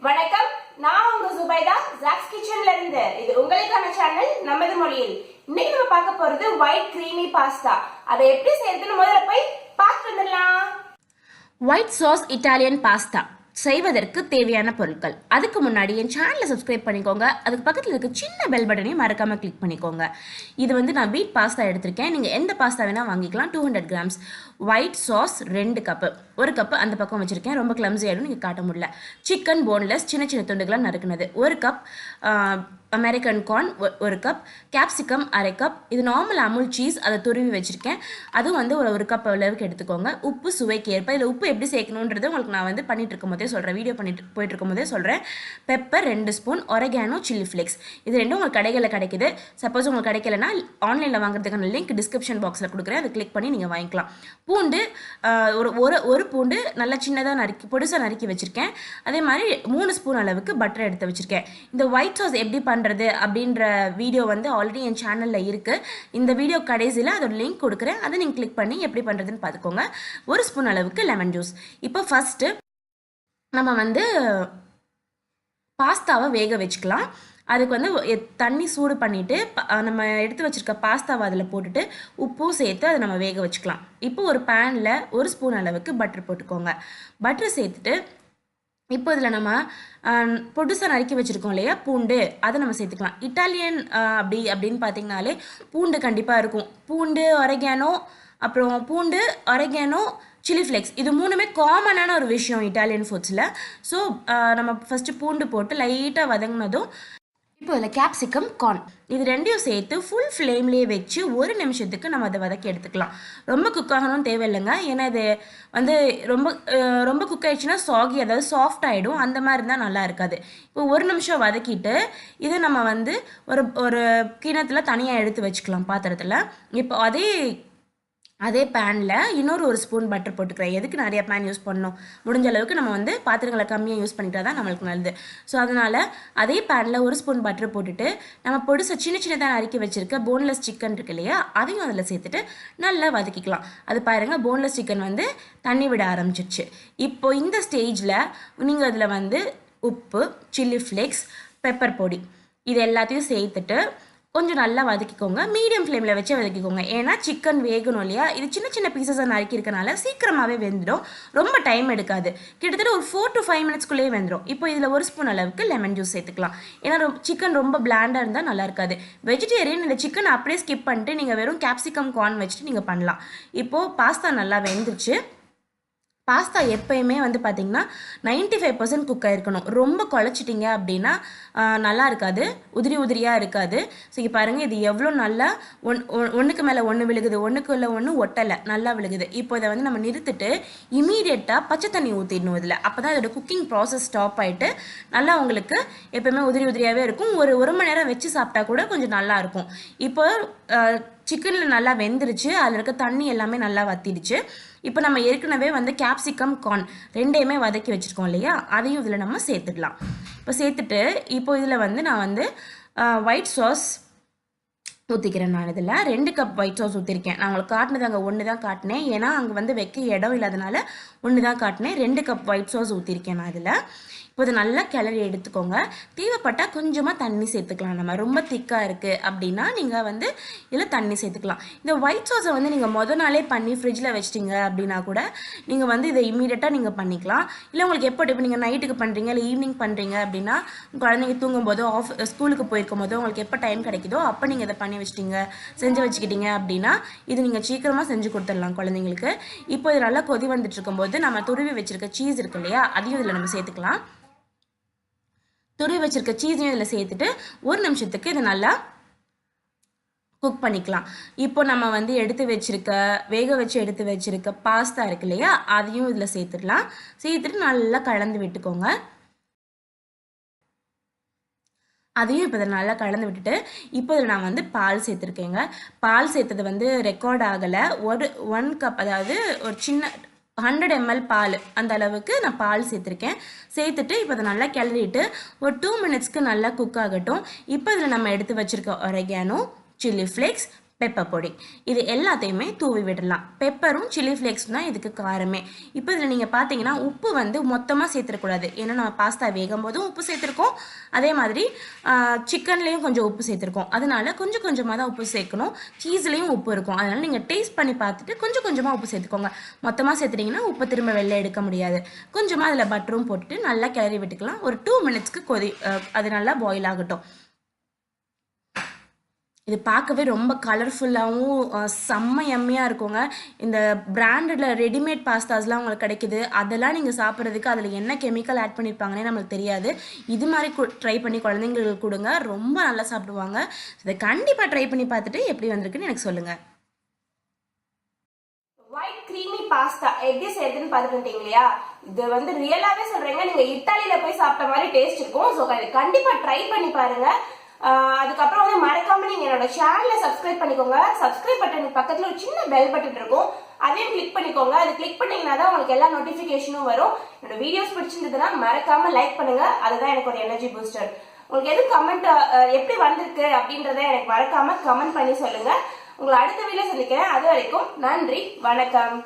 வணக்கம், நான் உங்க சுபைதா ஜாக்ஸ் கிச்சன்ல இருந்து. இது உங்களுக்கான சேனல் நமது மொழியில். இன்னைக்கு நம்ம பார்க்க போறது ஒயிட் கிரீமி பாஸ்தா. அதை எப்படி செய்யறதுன்னு முதல்ல போய் பார்த்து வந்துடலாம். ஒயிட் சாஸ் இட்டாலியன் பாஸ்தா செய்வதற்கு தேவையான பொருட்கள். அதுக்கு முன்னாடி என் சேனலை சப்ஸ்கிரைப் பண்ணிக்கோங்க. அதுக்கு பக்கத்தில் இருக்க சின்ன பெல் பட்டனையும் மறக்காமல் கிளிக் பண்ணிக்கோங்க. இது வந்து நான் வீட் பாஸ்தா எடுத்திருக்கேன். நீங்கள் எந்த பாஸ்தா வேணால் வாங்கிக்கலாம். 200 grams white sauce 2 cup, 1 cup அந்த பக்கம் வச்சுருக்கேன். ரொம்ப கிளம்ஸி ஆகிடும், நீங்கள் காட்ட முடியல. சிக்கன் போன்லெஸ் சின்ன சின்ன துண்டுகளாக நறுக்குனது 1 cup, American corn 1 cup, capsicum 1/2 cup. இது நார்மல் அமுல் சீஸ், அதை துருவி வச்சுருக்கேன். அதுவும் வந்து ஒரு கப் அளவுக்கு எடுத்துக்கோங்க. உப்பு சுவைக்கு ஏற்ப. இதில் உப்பு எப்படி சேர்க்கணுன்றது உங்களுக்கு நான் வந்து பண்ணிட்டு இருக்கும் போதே சொல்கிறேன், வீடியோ போயிட்டு இருக்கும் போதே சொல்கிறேன். Pepper 2 spoon, oregano, chilli flakes. இது ரெண்டும் உங்களுக்கு கடைகளில் கிடைக்குது. சப்போஸ் உங்களுக்கு கிடைக்கலன்னா ஆன்லைனில் வாங்குறதுக்கான லிங்க் டிஸ்கிரிப்ஷன் பாக்ஸில் கொடுக்குறேன், அதை கிளிக் பண்ணி நீங்கள் வாங்கிக்கலாம். பூண்டு ஒரு பூண்டு நல்லா சின்னதாக பொடிசாக நறுக்கி வச்சுருக்கேன். அதே மாதிரி 3 ஸ்பூன் அளவுக்கு பட்டர் எடுத்து வச்சுருக்கேன். இந்த ஒயிட் சாஸ் எப்படி பண்ணுறது அப்படின்ற வீடியோ வந்து ஆல்ரெடி என் சேனலில் இருக்குது. இந்த வீடியோ கடைசியில் அதோட லிங்க் கொடுக்குறேன், அதை நீங்கள் கிளிக் பண்ணி எப்படி பண்ணுறதுன்னு பார்த்துக்கோங்க. 1 ஸ்பூன் அளவுக்கு லெமன் ஜூஸ். இப்போ ஃபஸ்ட்டு நம்ம வந்து பாஸ்தாவை வேக வச்சுக்கலாம். அதுக்கு வந்து தண்ணி சூடு பண்ணிவிட்டு நம்ம எடுத்து வச்சுருக்க பாஸ்தாவை அதில் போட்டுட்டு உப்பும் சேர்த்து அதை நம்ம வேக வச்சுக்கலாம். இப்போ ஒரு பேனில் 1 ஸ்பூன் அளவுக்கு பட்டர் போட்டுக்கோங்க. பட்டர் சேர்த்துட்டு இப்போ இதில் நம்ம பொடுசாக நறுக்கி வச்சுருக்கோம் இல்லையா பூண்டு, அதை நம்ம சேர்த்துக்கலாம். இட்டாலியன் அப்படின்னு பார்த்தீங்கனாலே பூண்டு கண்டிப்பாக இருக்கும். பூண்டு, ஒரேகானோ, அப்புறம் பூண்டு, ஒரேகானோ, சில்லி ஃப்ளேக்ஸ், இது 3மே காமனான ஒரு விஷயம் இட்டாலியன் ஃபுட்ஸில். ஸோ நம்ம ஃபஸ்ட்டு பூண்டு போட்டு லைட்டாக வதங்கினதும் இப்போ இதில் கேப்சிகம், கார்ன், இது ரெண்டையும் சேர்த்து ஃபுல் ஃப்ளேம்லேயே வச்சு 1 நிமிஷத்துக்கு நம்ம அதை வதக்கி எடுத்துக்கலாம். ரொம்ப குக் ஆகணும்னு தேவையில்லைங்க. ஏன்னா இது வந்து ரொம்ப குக் ஆகிடுச்சுன்னா சாகி, அதாவது சாஃப்ட் ஆகிடும். அந்த மாதிரி இருந்தால் நல்லா இருக்காது. இப்போ 1 நிமிஷம் வதக்கிட்டு இதை நம்ம வந்து ஒரு கிணத்துல தனியாக எடுத்து வச்சுக்கலாம், பாத்திரத்தில். இப்போ அதே பேனில் இன்னொரு 1 ஸ்பூன் பட்டர் போட்டுக்கிறேன். எதுக்கு நிறைய பேன் யூஸ் பண்ணணும்? முடிஞ்ச அளவுக்கு நம்ம வந்து பாத்திரங்களை கம்மியாக யூஸ் பண்ணிட்டா தான் நம்மளுக்கு நல்லது. ஸோ அதனால் அதே பேனில் 1 ஸ்பூன் பட்டர் போட்டுட்டு நம்ம பொடிசை சின்னதாக நறுக்கி வச்சுருக்க போன்லெஸ் சிக்கன் இருக்கு இல்லையா, அதையும் அதில் சேர்த்துட்டு நல்லா வதக்கிக்கலாம். அது பாருங்கள், போன்லெஸ் சிக்கன் வந்து தண்ணி விட ஆரம்பிச்சிருச்சு. இப்போ இந்த ஸ்டேஜில் நீங்கள் அதில் வந்து உப்பு, சில்லி ஃப்ளேக்ஸ், பெப்பர் பொடி, இது எல்லாத்தையும் சேர்த்துட்டு கொஞ்சம் நல்லா வதக்கிக்கோங்க. மீடியம் ஃப்ளேமில் வச்சு வதக்கிக்கோங்க. ஏன்னா சிக்கன் வேகணும் இல்லையா. இது சின்ன சின்ன பீசஸாக நறுக்கி இருக்கனால சீக்கிரமாகவே வெந்துடும், ரொம்ப டைம் எடுக்காது. கிட்டத்தட்ட ஒரு 4 to 5 மினிட்ஸ்க்குள்ளேயே வெந்துடும். இப்போ இதில் 1 ஸ்பூன் அளவுக்கு லெமன் ஜூஸ் சேர்த்துக்கலாம். ஏன்னா சிக்கன் ரொம்ப பிளாண்டாக இருந்தால் நல்லா இருக்காது. வெஜிடேரியன் இந்த சிக்கன் அப்படியே ஸ்கிப் பண்ணிட்டு நீங்கள் வெறும் கேப்சிகம், கார்ன் வச்சுட்டு நீங்கள் பண்ணலாம். இப்போது பாஸ்தா நல்லா வெந்துருச்சு. பாஸ்தா எப்பயுமே வந்து பார்த்திங்கன்னா 95% குக் ஆகிருக்கணும். ரொம்ப குழச்சிட்டிங்க அப்படின்னா நல்லா இருக்காது, உதிரியாக இருக்காது. ஸோ இங்கே பாருங்கள், இது எவ்வளோ நல்லா ஒன்றுக்கு மேலே ஒன்று விழுகுது, ஒன்றுக்குள்ள ஒன்று ஒட்டலை, நல்லா விழுகுது. இப்போ இதை வந்து நம்ம நிறுத்திட்டு இமீடியட்டாக பச்சை தண்ணி ஊற்றிடணும் இதில். அப்போ தான் இதோட குக்கிங் ப்ராசஸ் ஸ்டாப் ஆகிட்டு நல்லா உங்களுக்கு எப்போயுமே உதிரியாகவே இருக்கும். ஒரு மணி நேரம் வச்சு சாப்பிட்டா கூட கொஞ்சம் நல்லா இருக்கும். இப்போ சிக்கனில் நல்லா வெந்துருச்சு, அதில் இருக்க தண்ணி எல்லாமே நல்லா வத்திடுச்சு. இப்போ நம்ம ஏற்கனவே வந்து கேப்சிகம், கார்ன் ரெண்டையுமே வதக்கி வச்சுருக்கோம் இல்லையா, அதையும் இதில் நம்ம சேர்த்துடலாம். இப்போ சேர்த்துட்டு இப்போ இதில் வந்து நான் வந்து ஒயிட் சாஸ் ஊற்றிக்கிறேன். நான் இதில் 2 கப் ஒயிட் சாஸ் ஊற்றிருக்கேன். நான் உங்களுக்கு காட்டினது அங்கே 1 தான் காட்டினேன். ஏன்னா அங்கே வந்து வைக்க இடம் இல்லாதனால 1 தான் காட்டினேன். 2 கப் ஒயிட் சாஸ் ஊற்றிருக்கேன் நான் இதில். இப்போ இதை நல்லா கிளறி எடுத்துக்கோங்க. தேவைப்பட்டால் கொஞ்சமாக தண்ணி சேர்த்துக்கலாம். நம்ம ரொம்ப திக்காக இருக்குது அப்படின்னா நீங்கள் வந்து இதில் தண்ணி சேர்த்துக்கலாம். இந்த ஒயிட் சாஸை வந்து நீங்கள் நாளே பண்ணி ஃப்ரிட்ஜில் வச்சிட்டிங்க அப்படின்னா கூட நீங்கள் வந்து இதை இமீடியட்டாக நீங்கள் பண்ணிக்கலாம். இல்லை உங்களுக்கு இப்போ நீங்கள் நைட்டுக்கு பண்ணுறீங்க, இல்லை ஈவினிங் பண்ணுறீங்க அப்படின்னா குழந்தைங்க தூங்கும்போதோ ஸ்கூலுக்கு போயிருக்கும் போதோ உங்களுக்கு எப்போ டைம் கிடைக்குதோ அப்போ நீங்கள் இதை பண்ணி செஞ்சு வச்சுக்கிட்டீங்க அப்படின்னா இது நீங்கள் சீக்கிரமாக செஞ்சு கொடுத்துடலாம் குழந்தைங்களுக்கு. இப்போ இது நல்லா கொதி வந்துட்டு இருக்கும்போது நம்ம துருவி வச்சிருக்க சீஸ் இருக்கு இல்லையா, அதையும் இதில் நம்ம சேர்த்துக்கலாம். துருவி வச்சிருக்க சீஸையும் இதில் சேர்த்துட்டு 1 நிமிஷத்துக்கு இதை நல்லா குக் பண்ணிக்கலாம். இப்போ நம்ம வந்து வேக வச்சு எடுத்து வச்சிருக்க பாஸ்தா இருக்கு இல்லையா, அதையும் இதில் சேர்த்துடலாம். சேர்த்துட்டு நல்லா கலந்து விட்டுக்கோங்க. அதையும் இப்போ இதை நல்லா கலந்து விட்டுட்டு இப்போ இதில் நான் வந்து பால் சேர்த்துருக்கேங்க. பால் சேர்த்தது வந்து ரெக்கார்ட் ஆகலை. 1 கப், அதாவது ஒரு சின்ன 100 ml பால், அந்த அளவுக்கு நான் பால் சேர்த்துருக்கேன். சேர்த்துட்டு இப்போ அதை நல்லா கிளறிட்டு ஒரு 2 மினிட்ஸ்க்கு நல்லா குக் ஆகட்டும். இப்போ இதில் நம்ம எடுத்து வச்சுருக்க ஒரேகானோ, சில்லி ஃப்ளேக்ஸ், பெப்பர் பொடி இது எல்லாத்தையுமே தூவி விடலாம். பெப்பரும் சில்லி ஃப்ளேக்ஸ் தான் இதுக்கு காரமே. இப்போ இதில் நீங்கள் பார்த்தீங்கன்னா உப்பு வந்து மொத்தமாக சேர்த்துடக்கூடாது. ஏன்னா நம்ம பாஸ்தா வேகும் போதும் உப்பு சேர்த்துருக்கோம், அதே மாதிரி சிக்கன்லேயும் கொஞ்சம் உப்பு சேர்த்துருக்கோம். அதனால கொஞ்சம் கொஞ்சமாக தான் உப்பு சேர்க்கணும். சீஸ்லேயும் உப்பு இருக்கும், அதனால் நீங்கள் டேஸ்ட் பண்ணி பார்த்துட்டு கொஞ்சம் கொஞ்சமாக உப்பு சேர்த்துக்கோங்க. மொத்தமாக சேர்த்துட்டிங்கன்னா உப்பு திரும்ப வெளில எடுக்க முடியாது. கொஞ்சமாக அதில் பட்டரும் போட்டுட்டு நல்லா கிளறி விட்டுக்கலாம். ஒரு 2 மினிட்ஸ்க்கு அது நல்லா பாயில் ஆகட்டும். இது பார்க்கவே ரொம்ப கலர்ஃபுல்லாகவும் செம்ம எம்மையாக இருக்குங்க. இந்த பிராண்டடில் ரெடிமேட் பாஸ்தாஸ்லாம் உங்களுக்கு கிடைக்குது, அதெல்லாம் நீங்கள் சாப்பிட்றதுக்கு அதில் என்ன கெமிக்கல் ஆட் பண்ணியிருப்பாங்கன்னே நம்மளுக்கு தெரியாது. இது மாதிரி ட்ரை பண்ணி குழந்தைங்களுக்கு கொடுங்க, ரொம்ப நல்லா சாப்பிடுவாங்க. இதை கண்டிப்பாக ட்ரை பண்ணி பார்த்துட்டு எப்படி வந்திருக்குன்னு எனக்கு சொல்லுங்கள். ஒயிட் கிரீமி பாஸ்தா எப்படி செய்யுதுன்னு பார்த்துட்டு இல்லையா? இது வந்து ரியலாவே சொல்றேங்க, நீங்க இத்தாலியில போய் சாப்பிட்ட மாதிரி டேஸ்ட் இருக்கும். ஸோ கண்டிப்பா ட்ரை பண்ணி பாருங்க. அதுக்கப்புறம் வந்து மறக்காம நீங்க என்னோட சேனலை சப்ஸ்கிரைப் பண்ணிக்கோங்க. சப்ஸ்கிரைப் பட்டன் பக்கத்துல ஒரு சின்ன பெல் பட்டன் இருக்கும், அதையும் கிளிக் பண்ணிக்கோங்க. அது கிளிக் பண்ணீங்கன்னா தான் உங்களுக்கு எல்லா நோட்டிபிகேஷனும் வரும். என்னோட வீடியோஸ் பிடிச்சிருந்ததுன்னா மறக்காம லைக் பண்ணுங்க, அதுதான் எனக்கு ஒரு எனர்ஜி பூஸ்டர். உங்களுக்கு எதுவும் கமெண்ட் எப்படி வந்திருக்கு அப்படின்றத எனக்கு மறக்காம கமெண்ட் பண்ணி சொல்லுங்க. உங்களை அடுத்த வீடியோ சந்திக்கிறேன். அது வரைக்கும் நன்றி, வணக்கம்.